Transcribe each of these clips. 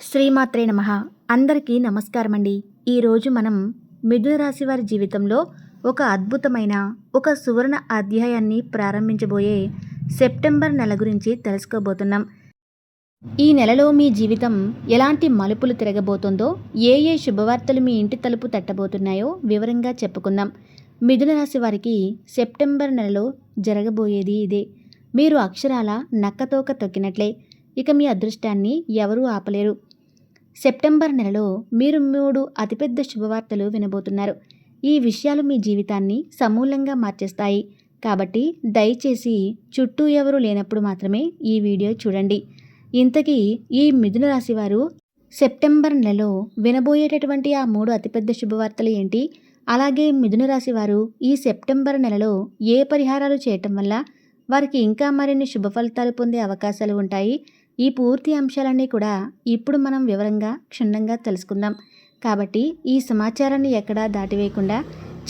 శ్రీమాత్రే నమః. అందరికీ నమస్కారం అండి. ఈరోజు మనం మిథున రాశి వారి జీవితంలో ఒక అద్భుతమైన ఒక సువర్ణ అధ్యాయాన్ని ప్రారంభించబోయే సెప్టెంబర్ నెల గురించి తెలుసుకోబోతున్నాం. ఈ నెలలో మీ జీవితం ఎలాంటి మలుపులు తిరగబోతుందో, ఏ శుభవార్తలు మీ ఇంటి తలుపు తట్టబోతున్నాయో వివరంగా చెప్పుకుందాం. మిథున రాశి వారికి సెప్టెంబర్ నెలలో జరగబోయేది ఇదే. మీరు అక్షరాల నక్కతోక తొక్కినట్లే. ఇక మీ అదృష్టాన్ని ఎవరూ ఆపలేరు. సెప్టెంబర్ నెలలో మీరు 3 అతిపెద్ద శుభవార్తలు వినబోతున్నారు. ఈ విషయాలు మీ జీవితాన్ని సమూలంగా మార్చేస్తాయి. కాబట్టి దయచేసి చుట్టూ ఎవరూ లేనప్పుడు మాత్రమే ఈ వీడియో చూడండి. ఇంతకీ ఈ మిథున రాశి వారు సెప్టెంబర్ నెలలో వినబోయేటటువంటి ఆ 3 అతిపెద్ద శుభవార్తలు ఏంటి? అలాగే మిథున రాశి వారు ఈ సెప్టెంబర్ నెలలో ఏ పరిహారాలు చేయటం వల్ల వారికి ఇంకా మరిన్ని శుభ ఫలితాలు పొందే అవకాశాలు ఉంటాయి? ఈ పూర్తి అంశాలన్నీ కూడా ఇప్పుడు మనం వివరంగా క్షుణ్ణంగా తెలుసుకుందాం. కాబట్టి ఈ సమాచారాన్ని ఎక్కడా దాటివేయకుండా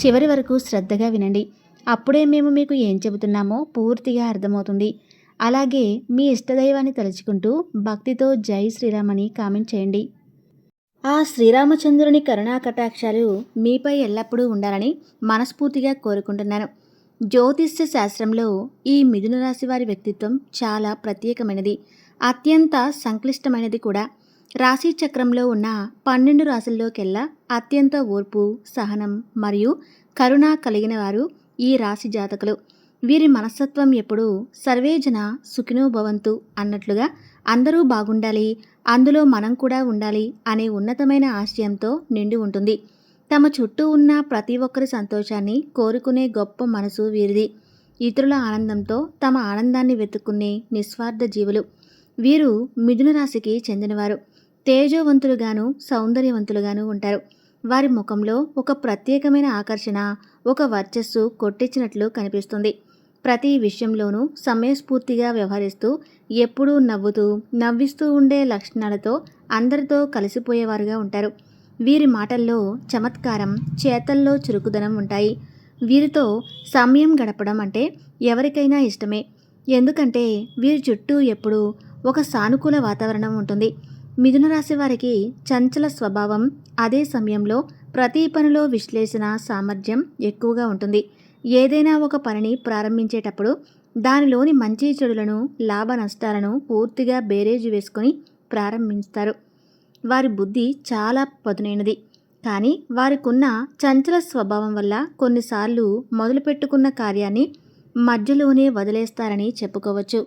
చివరి వరకు శ్రద్ధగా వినండి. అప్పుడే మేము మీకు ఏం చెబుతున్నామో పూర్తిగా అర్థమవుతుంది. అలాగే మీ ఇష్టదైవాన్ని తలుచుకుంటూ భక్తితో జై శ్రీరామ్ అని కామెంట్ చేయండి. ఆ శ్రీరామచంద్రుని కరుణా కటాక్షాలు మీపై ఎల్లప్పుడూ ఉండాలని మనస్ఫూర్తిగా కోరుకుంటున్నాను. జ్యోతిష్య శాస్త్రంలో ఈ మిథున రాశి వారి వ్యక్తిత్వం చాలా ప్రత్యేకమైనది, అత్యంత సంక్లిష్టమైనది కూడా. రాశి చక్రంలో ఉన్న 12 రాశుల్లోకెల్లా అత్యంత ఓర్పు, సహనం మరియు కరుణ కలిగిన వారు ఈ రాశి జాతకులు. వీరి మనస్తత్వం ఎప్పుడూ సర్వేజన సుఖినో భవంతు అన్నట్లుగా అందరూ బాగుండాలి, అందులో మనం కూడా ఉండాలి అనే ఉన్నతమైన ఆశయంతో నిండి ఉంటుంది. తమ చుట్టూ ఉన్న ప్రతి ఒక్కరి సంతోషాన్ని కోరుకునే గొప్ప మనసు వీరిది. ఇతరుల ఆనందంతో తమ ఆనందాన్ని వెతుక్కునే నిస్వార్థ జీవులు. వీరు మిథున రాశికి చెందినవారు. తేజోవంతులుగాను సౌందర్యవంతులుగాను ఉంటారు. వారి ముఖంలో ఒక ప్రత్యేకమైన ఆకర్షణ, ఒక వర్చస్సు కొట్టించినట్లు కనిపిస్తుంది. ప్రతి విషయంలోనూ సమయస్ఫూర్తిగా వ్యవహరిస్తూ, ఎప్పుడూ నవ్విస్తూ ఉండే లక్షణాలతో అందరితో కలిసిపోయేవారుగా ఉంటారు. వీరి మాటల్లో చమత్కారం, చేతల్లో చురుకుదనం ఉంటాయి. వీరితో సమయం గడపడం అంటే ఎవరికైనా ఇష్టమే. ఎందుకంటే వీరి చుట్టూ ఎప్పుడూ ఒక సానుకూల వాతావరణం ఉంటుంది. మిథున రాశి వారికి చంచల స్వభావం, అదే సమయంలో ప్రతి పనిలో విశ్లేషణ సామర్థ్యం ఎక్కువగా ఉంటుంది. ఏదైనా ఒక పనిని ప్రారంభించేటప్పుడు దానిలోని మంచి చెడులను, లాభ నష్టాలను పూర్తిగా బేరేజు వేసుకొని ప్రారంభిస్తారు. వారి బుద్ధి చాలా పదునైనది. కానీ వారికున్న చంచల స్వభావం వల్ల కొన్నిసార్లు మొదలుపెట్టుకున్న కార్యాన్ని మధ్యలోనే వదిలేస్తారని చెప్పుకోవచ్చు.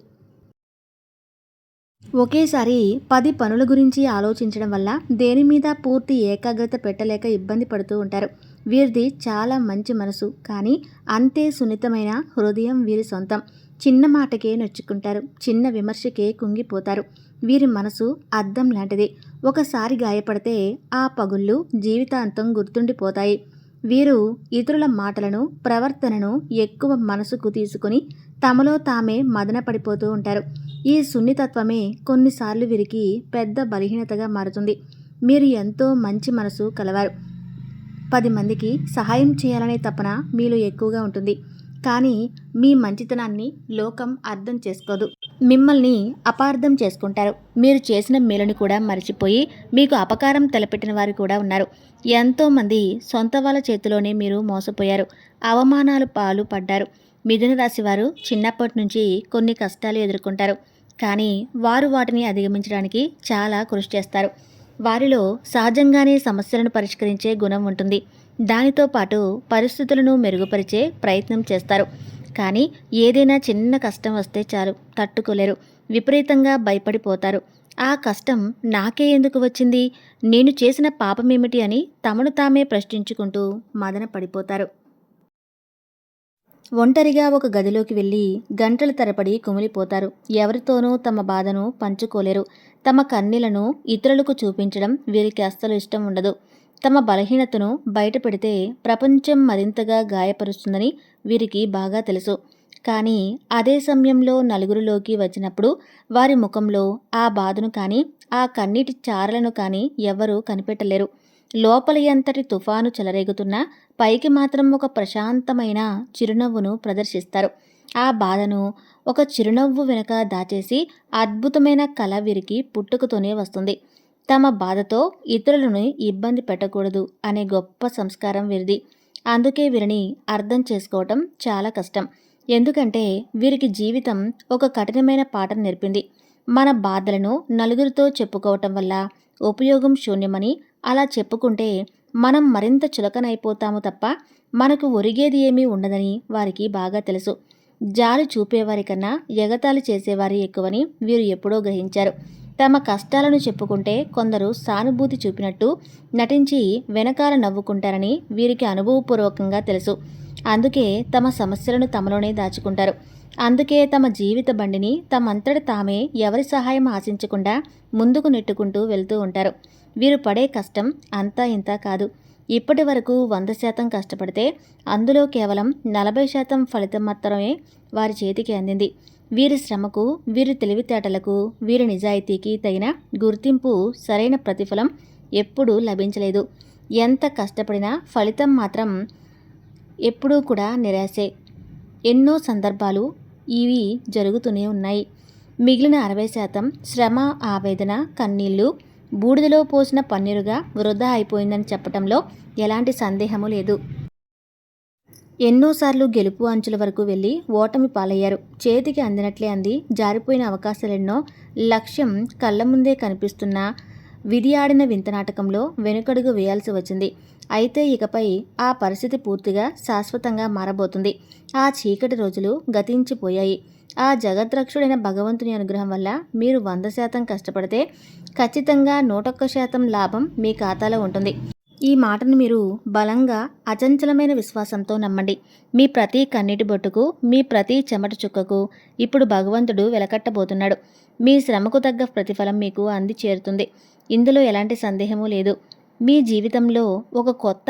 ఒకేసారి 10 పనుల గురించి ఆలోచించడం వల్ల దేని మీద పూర్తి ఏకాగ్రత పెట్టలేక ఇబ్బంది పడుతూ ఉంటారు. వీరిది చాలా మంచి మనసు, కానీ అంతే సున్నితమైన హృదయం వీరి సొంతం. చిన్న మాటకే నొచ్చుకుంటారు, చిన్న విమర్శకే కుంగిపోతారు. వీరి మనసు అద్దం లాంటిది. ఒకసారి గాయపడితే ఆ పగుళ్ళు జీవితాంతం గుర్తుండిపోతాయి. వీరు ఇతరుల మాటలను, ప్రవర్తనను ఎక్కువ మనసుకు తీసుకుని తమలో తామే మదన పడిపోతూ ఉంటారు. ఈ సున్నితత్వమే కొన్నిసార్లు వీరికి పెద్ద బలహీనతగా మారుతుంది. మీరు ఎంతో మంచి మనసు కలవారు. 10 మందికి సహాయం చేయాలనే తపన మీలో ఎక్కువగా ఉంటుంది. కానీ మీ మంచితనాన్ని లోకం అర్థం చేసుకోదు. మిమ్మల్ని అపార్థం చేసుకుంటారు. మీరు చేసిన మేలుని కూడా మర్చిపోయి మీకు అపకారం తలపెట్టిన వారు కూడా ఉన్నారు. ఎంతోమంది సొంత వాళ్ళ చేతిలోనే మీరు మోసపోయారు, అవమానాలు పాలు పడ్డారు. మిథున రాశి వారు చిన్నప్పటి నుంచి కొన్ని కష్టాలు ఎదుర్కొంటారు. కానీ వారు వాటిని అధిగమించడానికి చాలా కృషి చేస్తారు. వారిలో సహజంగానే సమస్యలను పరిష్కరించే గుణం ఉంటుంది. దానితో పాటు పరిస్థితులను మెరుగుపరిచే ప్రయత్నం చేస్తారు. కానీ ఏదైనా చిన్న కష్టం వస్తే చాలు తట్టుకోలేరు. విపరీతంగా భయపడిపోతారు. ఆ కష్టం నాకే ఎందుకు వచ్చింది, నేను చేసిన పాపమేమిటి అని తమను తామే ప్రశ్నించుకుంటూ మదన పడిపోతారు. ఒంటరిగా ఒక గదిలోకి వెళ్ళి గంటల తరబడి కుమిలిపోతారు. ఎవరితోనూ తమ బాధను పంచుకోలేరు. తమ కన్నీళ్లను ఇతరులకు చూపించడం వీరికి అస్సలు ఇష్టం ఉండదు. తమ బలహీనతను బయట పెడితే ప్రపంచం మరింతగా గాయపరుస్తుందని వీరికి బాగా తెలుసు. కానీ అదే సమయంలో నలుగురిలోకి వచ్చినప్పుడు వారి ముఖంలో ఆ బాధను కానీ, ఆ కన్నీటి చారలను కానీ ఎవ్వరూ కనిపెట్టలేరు. లోపల ఎంతటి తుఫాను చెలరేగుతున్నా పైకి మాత్రం ఒక ప్రశాంతమైన చిరునవ్వును ప్రదర్శిస్తారు. ఆ బాధను ఒక చిరునవ్వు వెనుక దాచేసి అద్భుతమైన కళ వీరికి పుట్టుకతోనే వస్తుంది. తమ బాధతో ఇతరులను ఇబ్బంది పెట్టకూడదు అనే గొప్ప సంస్కారం వీరిది. అందుకే వీరిని అర్థం చేసుకోవటం చాలా కష్టం. ఎందుకంటే వీరికి జీవితం ఒక కఠినమైన పాఠం నేర్పింది. మన బాధలను నలుగురితో చెప్పుకోవటం వల్ల ఉపయోగం శూన్యమని, అలా చెప్పుకుంటే మనం మరింత చులకనైపోతాము తప్ప మనకు ఒరిగేది ఏమీ ఉండదని వారికి బాగా తెలుసు. జాలి చూపేవారి కన్నా ఎగతాళి చేసేవారి ఎక్కువని వీరు ఎప్పుడో గ్రహించారు. తమ కష్టాలను చెప్పుకుంటే కొందరు సానుభూతి చూపినట్టు నటించి వెనకాల నవ్వుకుంటారని వీరికి అనుభవపూర్వకంగా తెలుసు. అందుకే తమ సమస్యలను తమలోనే దాచుకుంటారు. అందుకే తమ జీవిత బండిని తమంతట తామే ఎవరి సహాయం ఆశించకుండా ముందుకు నెట్టుకుంటూ వెళ్తూ ఉంటారు. వీరు పడే కష్టం అంతా ఇంతా కాదు. ఇప్పటి వరకు 100% కష్టపడితే అందులో కేవలం 40% ఫలితం మాత్రమే వారి చేతికి అందింది. వీరి శ్రమకు, వీరి తెలివితేటలకు, వీరి నిజాయితీకి తగిన గుర్తింపు, సరైన ప్రతిఫలం ఎప్పుడూ లభించలేదు. ఎంత కష్టపడినా ఫలితం మాత్రం ఎప్పుడూ కూడా నిరాశే. ఎన్నో సందర్భాలు ఇవి జరుగుతూనే ఉన్నాయి. మిగిలిన 60% శ్రమ, ఆవేదన, కన్నీళ్లు బూడిదలో పోసిన పన్నీరుగా వృధా అయిపోయిందని చెప్పటంలో ఎలాంటి సందేహము లేదు. ఎన్నోసార్లు గెలుపు అంచుల వరకు వెళ్ళి ఓటమి పాలయ్యారు. చేతికి అందినట్లే అంది జారిపోయిన అవకాశాలెన్నో. లక్ష్యం కళ్ళ ముందే కనిపిస్తున్నా విధి ఆడిన వింత నాటకంలో వెనుకడుగు వేయాల్సి వచ్చింది. అయితే ఇకపై ఆ పరిస్థితి పూర్తిగా శాశ్వతంగా మారబోతుంది. ఆ చీకటి రోజులు గతించిపోయాయి. ఆ జగద్రక్షుడైన భగవంతుని అనుగ్రహం వల్ల మీరు 100% కష్టపడితే ఖచ్చితంగా 101% లాభం మీ ఖాతాలో ఉంటుంది. ఈ మాటను మీరు బలంగా, అచంచలమైన విశ్వాసంతో నమ్మండి. మీ ప్రతి కన్నీటి బొట్టుకు, మీ ప్రతి చెమట చుక్కకు ఇప్పుడు భగవంతుడు వెలకట్టబోతున్నాడు. మీ శ్రమకు తగ్గ ప్రతిఫలం మీకు అంది చేరుతుంది. ఇందులో ఎలాంటి సందేహమూ లేదు. మీ జీవితంలో ఒక కొత్త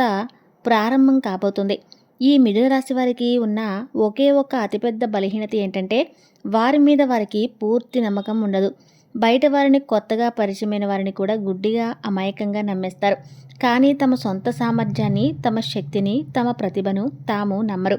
ప్రారంభం కాబోతుంది. ఈ మిథున రాశి వారికి ఉన్న ఒకే ఒక్క అతిపెద్ద బలహీనత ఏంటంటే వారి మీద వారికి పూర్తి నమ్మకం ఉండదు. బయట వారిని, కొత్తగా పరిచయమైన వారిని కూడా గుడ్డిగా, అమాయకంగా నమ్మేస్తారు. కానీ తమ సొంత సామర్థ్యాన్ని, తమ శక్తిని, తమ ప్రతిభను తాము నమ్మరు.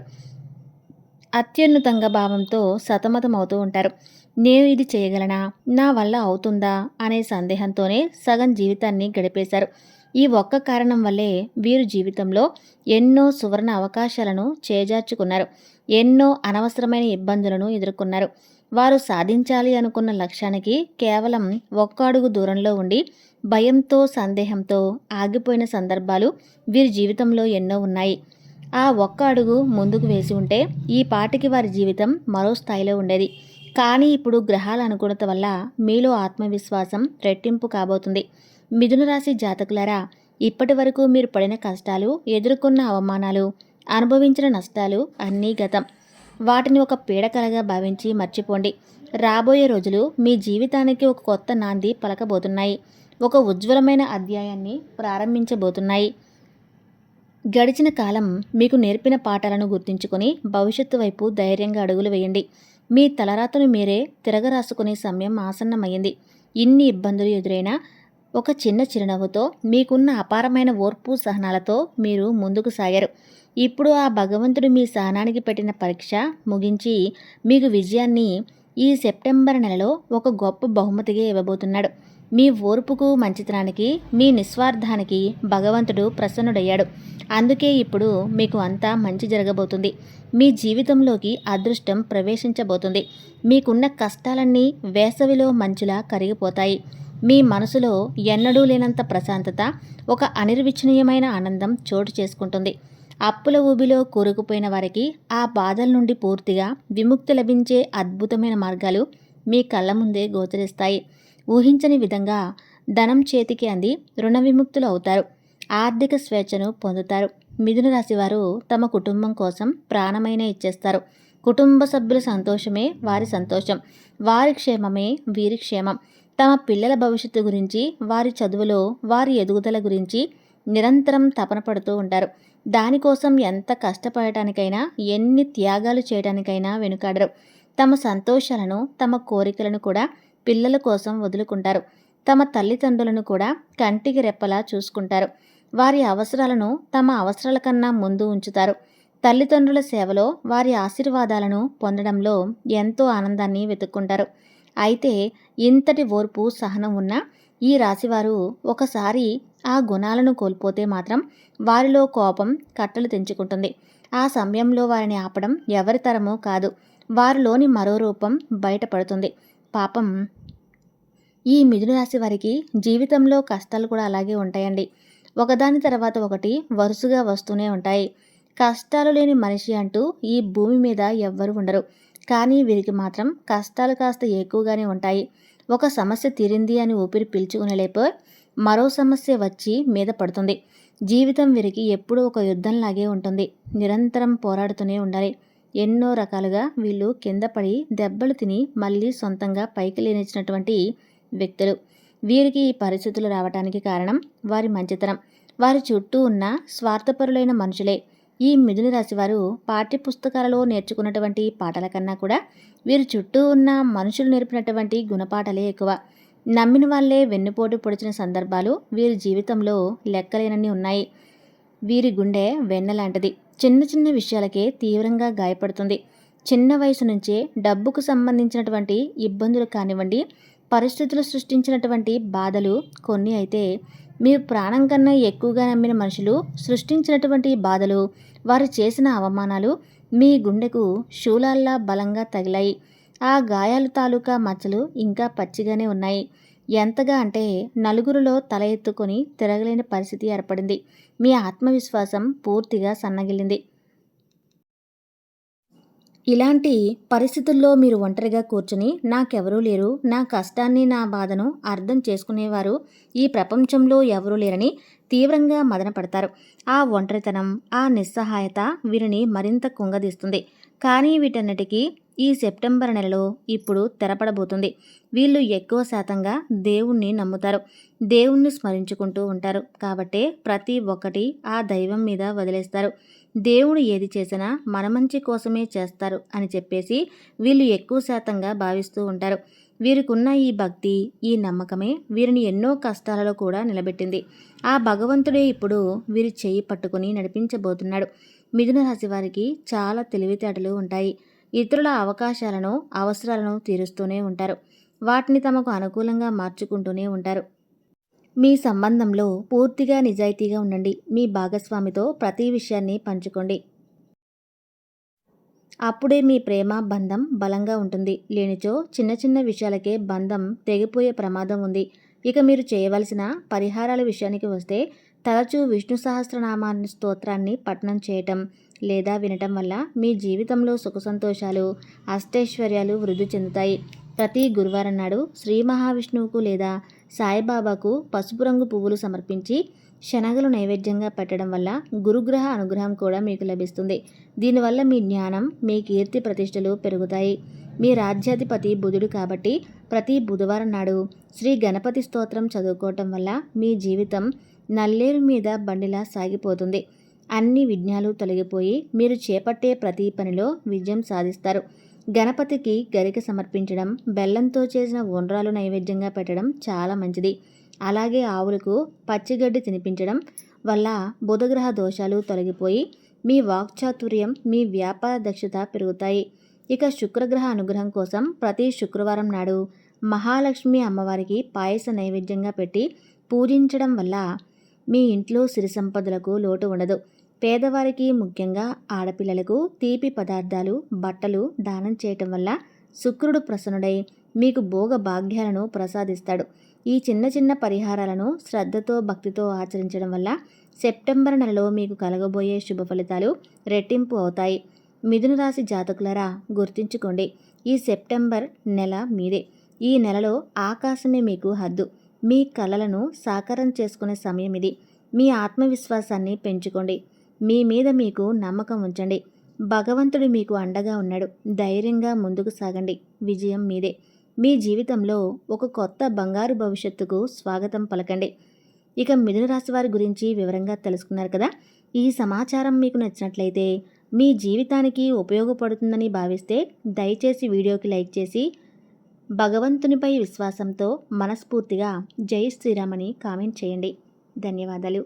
అత్యున్నతంగా భావంతో సతమతమవుతూ ఉంటారు. నేను ఇది చేయగలనా, నా వల్ల అవుతుందా అనే సందేహంతోనే సగం జీవితాన్ని గడిపేశారు. ఈ ఒక్క కారణం వల్లే వీరు జీవితంలో ఎన్నో సువర్ణ అవకాశాలను చేజార్చుకున్నారు. ఎన్నో అనవసరమైన ఇబ్బందులను ఎదుర్కొన్నారు. వారు సాధించాలి అనుకున్న లక్ష్యానికి కేవలం ఒక్క అడుగు దూరంలో ఉండి భయంతో, సందేహంతో ఆగిపోయిన సందర్భాలు వీరి జీవితంలో ఎన్నో ఉన్నాయి. ఆ ఒక్క అడుగు ముందుకు వేసి ఉంటే ఈ పాటికి వారి జీవితం మరో స్థాయిలో ఉండేది. కానీ ఇప్పుడు గ్రహాల అనుకూలత వల్ల మీలో ఆత్మవిశ్వాసం రెట్టింపు కాబోతుంది. మిథున రాశి జాతకులారా, ఇప్పటి వరకు మీరు పడిన కష్టాలు, ఎదుర్కొన్న అవమానాలు, అనుభవించిన నష్టాలు అన్నీ గతం. వాటిని ఒక పీడకలగా భావించి మర్చిపోండి. రాబోయే రోజులు మీ జీవితానికి ఒక కొత్త నాంది పలకబోతున్నాయి. ఒక ఉజ్వలమైన అధ్యాయాన్ని ప్రారంభించబోతున్నాయి. గడిచిన కాలం మీకు నేర్పిన పాఠాలను గుర్తుంచుకొని భవిష్యత్తు వైపు ధైర్యంగా అడుగులు వేయండి. మీ తలరాతను మీరే తిరగరాసుకునే సమయం ఆసన్నమైంది. ఇన్ని ఇబ్బందులు ఎదురైనా ఒక చిన్న చిరునవ్వుతో, మీకున్న అపారమైన ఓర్పు సహనాలతో మీరు ముందుకు సాగారు. ఇప్పుడు ఆ భగవంతుడు మీ సహనానికి పెట్టిన పరీక్ష ముగించి మీకు విజయాన్ని ఈ సెప్టెంబర్ నెలలో ఒక గొప్ప బహుమతిగా ఇవ్వబోతున్నాడు. మీ ఓర్పుకు, మంచితనానికి, మీ నిస్వార్థానికి భగవంతుడు ప్రసన్నుడయ్యాడు. అందుకే ఇప్పుడు మీకు అంతా మంచి జరగబోతుంది. మీ జీవితంలోకి అదృష్టం ప్రవేశించబోతుంది. మీకున్న కష్టాలన్నీ వేసవిలో మంచులా కరిగిపోతాయి. మీ మనసులో ఎన్నడూ లేనంత ప్రశాంతత, ఒక అనిర్వచనీయమైన ఆనందం చోటు చేసుకుంటుంది. అప్పుల ఊబిలో కూరుకుపోయిన వారికి ఆ బాధల నుండి పూర్తిగా విముక్తి లభించే అద్భుతమైన మార్గాలు మీ కళ్ళ ముందే గోచరిస్తాయి. ఊహించని విధంగా ధనం చేతికి అంది రుణ విముక్తులు అవుతారు. ఆర్థిక స్వేచ్ఛను పొందుతారు. మిథున రాశి వారు తమ కుటుంబం కోసం ప్రాణమైన ఇచ్చేస్తారు. కుటుంబ సభ్యుల సంతోషమే వారి సంతోషం. వారి క్షేమమే వీరి క్షేమం. తమ పిల్లల భవిష్యత్తు గురించి, వారి చదువులో వారి ఎదుగుదల గురించి నిరంతరం తపన పడుతూ ఉంటారు. దానికోసం ఎంత కష్టపడటానికైనా, ఎన్ని త్యాగాలు చేయడానికైనా వెనుకాడరు. తమ సంతోషాలను, తమ కోరికలను కూడా పిల్లల కోసం వదులుకుంటారు. తమ తల్లిదండ్రులను కూడా కంటికి రెప్పలా చూసుకుంటారు. వారి అవసరాలను తమ అవసరాల కన్నా ముందు ఉంచుతారు. తల్లిదండ్రుల సేవలో వారి ఆశీర్వాదాలను పొందడంలో ఎంతో ఆనందాన్ని వెతుక్కుంటారు. అయితే ఇంతటి ఓర్పు, సహనం ఉన్న ఈ రాశివారు ఒకసారి ఆ గుణాలను కోల్పోతే మాత్రం వారిలో కోపం కట్టలు తెంచుకుంటుంది. ఆ సమయంలో వారిని ఆపడం ఎవరి తరమో కాదు, వారిలోని మరో రూపం బయటపడుతుంది. పాపం ఈ మిథున రాశి వారికి జీవితంలో కష్టాలు కూడా అలాగే ఉంటాయండి. ఒకదాని తర్వాత ఒకటి వరుసగా వస్తూనే ఉంటాయి. కష్టాలు లేని మనిషి అంటూ ఈ భూమి మీద ఎవ్వరు ఉండరు. కానీ వీరికి మాత్రం కష్టాలు కాస్త ఎక్కువగానే ఉంటాయి. ఒక సమస్య తీరింది అని ఊపిరి పీల్చుకునేలేపో మరో సమస్య వచ్చి మీద పడుతుంది. జీవితం వీరికి ఎప్పుడూ ఒక యుద్ధంలాగే ఉంటుంది. నిరంతరం పోరాడుతూనే ఉండాలి. ఎన్నో రకాలుగా వీళ్ళు కింద పడి దెబ్బలు తిని మళ్ళీ సొంతంగా పైకి లేనిచ్చినటువంటి వ్యక్తులు. వీరికి ఈ పరిస్థితులు రావటానికి కారణం వారి మంచితనం, వారి చుట్టూ ఉన్న స్వార్థపరులైన మనుషులే. ఈ మిథున రాశి వారు పాఠ్యపుస్తకాలలో నేర్చుకున్నటువంటి పాఠాల కన్నా కూడా వీరి చుట్టూ ఉన్న మనుషులు నేర్పినటువంటి గుణపాఠాలే ఎక్కువ. నమ్మిన వాళ్ళే వెన్నుపోటు పొడిచిన సందర్భాలు వీరి జీవితంలో లెక్కలేనన్ని ఉన్నాయి. వీరి గుండె వెన్నలాంటిది. చిన్న చిన్న విషయాలకే తీవ్రంగా గాయపడుతుంది. చిన్న వయసు నుంచే డబ్బుకు సంబంధించినటువంటి ఇబ్బందులు కానివ్వండి, పరిస్థితులు సృష్టించినటువంటి బాధలు కొన్ని అయితే, మీరు ప్రాణం కన్నా ఎక్కువగా నమ్మిన మనుషులు సృష్టించినటువంటి బాధలు, వారు చేసిన అవమానాలు మీ గుండెకు శూలాల్లా బలంగా తగిలాయి. ఆ గాయాలు తాలూకా మచ్చలు ఇంకా పచ్చిగానే ఉన్నాయి. ఎంతగా అంటే నలుగురిలో తల ఎత్తుకొని తిరగలేని పరిస్థితి ఏర్పడింది. మీ ఆత్మవిశ్వాసం పూర్తిగా సన్నగిల్లింది. ఇలాంటి పరిస్థితుల్లో మీరు ఒంటరిగా కూర్చుని నాకెవరూ లేరు, నా కష్టాన్ని నా బాధను అర్థం చేసుకునేవారు ఈ ప్రపంచంలో ఎవరూ లేరని తీవ్రంగా మదనపడతారు. ఆ ఒంటరితనం, ఆ నిస్సహాయత వీరిని మరింత కుంగదీస్తుంది. కానీ వీటన్నిటికీ ఈ సెప్టెంబర్ నెలలో ఇప్పుడు తెరపడబోతుంది. వీళ్ళు ఎక్కువ శాతంగా దేవుణ్ణి నమ్ముతారు, దేవుణ్ణి స్మరించుకుంటూ ఉంటారు. కాబట్టే ప్రతి ఒక్కటి ఆ దైవం మీద వదిలేస్తారు. దేవుడు ఏది చేసినా మన మంచి కోసమే చేస్తారు అని చెప్పేసి వీళ్ళు ఎక్కువ శాతంగా భావిస్తూ ఉంటారు. వీరికున్న ఈ భక్తి, ఈ నమ్మకమే వీరిని ఎన్నో కష్టాలలో కూడా నిలబెట్టింది. ఆ భగవంతుడే ఇప్పుడు వీరి చేయి పట్టుకుని నడిపించబోతున్నాడు. మిథున రాశి వారికి చాలా తెలివితేటలు ఉంటాయి. ఇతరుల అవకాశాలను, అవసరాలను తీరుస్తూనే ఉంటారు. వాటిని తమకు అనుకూలంగా మార్చుకుంటూనే ఉంటారు. మీ సంబంధంలో పూర్తిగా నిజాయితీగా ఉండండి. మీ భాగస్వామితో ప్రతి విషయాన్ని పంచుకోండి. అప్పుడే మీ ప్రేమ బంధం బలంగా ఉంటుంది. లేనిచో చిన్న చిన్న విషయాలకే బంధం తెగిపోయే ప్రమాదం ఉంది. ఇక మీరు చేయవలసిన పరిహారాల విషయానికి వస్తే, తరచూ విష్ణు సహస్రనామాన్ని స్తోత్రాన్ని పఠనం చేయటం లేదా వినటం వల్ల మీ జీవితంలో సుఖ సంతోషాలు, అష్టైశ్వర్యాలు వృద్ధి చెందుతాయి. ప్రతి గురువారం నాడు శ్రీ మహావిష్ణువుకు లేదా సాయిబాబాకు పసుపు రంగు పువ్వులు సమర్పించి శనగలు నైవేద్యంగా పెట్టడం వల్ల గురుగ్రహ అనుగ్రహం కూడా మీకు లభిస్తుంది. దీనివల్ల మీ జ్ఞానం, మీ కీర్తి ప్రతిష్టలు పెరుగుతాయి. మీ రాజ్యాధిపతి బుధుడు కాబట్టి ప్రతి బుధవారం నాడు శ్రీ గణపతి స్తోత్రం చదువుకోవటం వల్ల మీ జీవితం నల్లేరు మీద బండిలా సాగిపోతుంది. అన్ని విఘ్నాలు తొలగిపోయి మీరు చేపట్టే ప్రతి పనిలో విజయం సాధిస్తారు. గణపతికి గరిక సమర్పించడం, బెల్లంతో చేసిన ఉండ్రాలు నైవేద్యంగా పెట్టడం చాలా మంచిది. అలాగే ఆవులకు పచ్చిగడ్డి తినిపించడం వల్ల బుధగ్రహ దోషాలు తొలగిపోయి మీ వాక్చాతుర్యం, మీ వ్యాపార దక్షత పెరుగుతాయి. ఇక శుక్రగ్రహ అనుగ్రహం కోసం ప్రతి శుక్రవారం నాడు మహాలక్ష్మి అమ్మవారికి పాయస నైవేద్యంగా పెట్టి పూజించడం వల్ల మీ ఇంట్లో సిరి సంపదలకు లోటు ఉండదు. పేదవారికి, ముఖ్యంగా ఆడపిల్లలకు తీపి పదార్థాలు, బట్టలు దానం చేయటం వల్ల శుక్రుడు ప్రసన్నుడై మీకు భోగ భాగ్యాలను ప్రసాదిస్తాడు. ఈ చిన్న చిన్న పరిహారాలను శ్రద్ధతో, భక్తితో ఆచరించడం వల్ల సెప్టెంబర్ నెలలో మీకు కలగబోయే శుభ ఫలితాలు రెట్టింపు అవుతాయి. మిథున రాశి జాతకులరా, గుర్తుంచుకోండి, ఈ సెప్టెంబర్ నెల మీదే. ఈ నెలలో ఆకాశమే మీకు హద్దు. మీ కలలను సాకారం చేసుకునే సమయం ఇది. మీ ఆత్మవిశ్వాసాన్ని పెంచుకోండి. మీ మీద మీకు నమ్మకం ఉంచండి. భగవంతుడు మీకు అండగా ఉన్నాడు. ధైర్యంగా ముందుకు సాగండి. విజయం మీదే. మీ జీవితంలో ఒక కొత్త బంగారు భవిష్యత్తుకు స్వాగతం పలకండి. ఇక మిథున రాశి వారి గురించి వివరంగా తెలుసుకున్నారు కదా. ఈ సమాచారం మీకు నచ్చినట్లయితే, మీ జీవితానికి ఉపయోగపడుతుందని భావిస్తే దయచేసి వీడియోకి లైక్ చేసి భగవంతునిపై విశ్వాసంతో మనస్ఫూర్తిగా జై శ్రీరామ్ అని కామెంట్ చేయండి. ధన్యవాదాలు.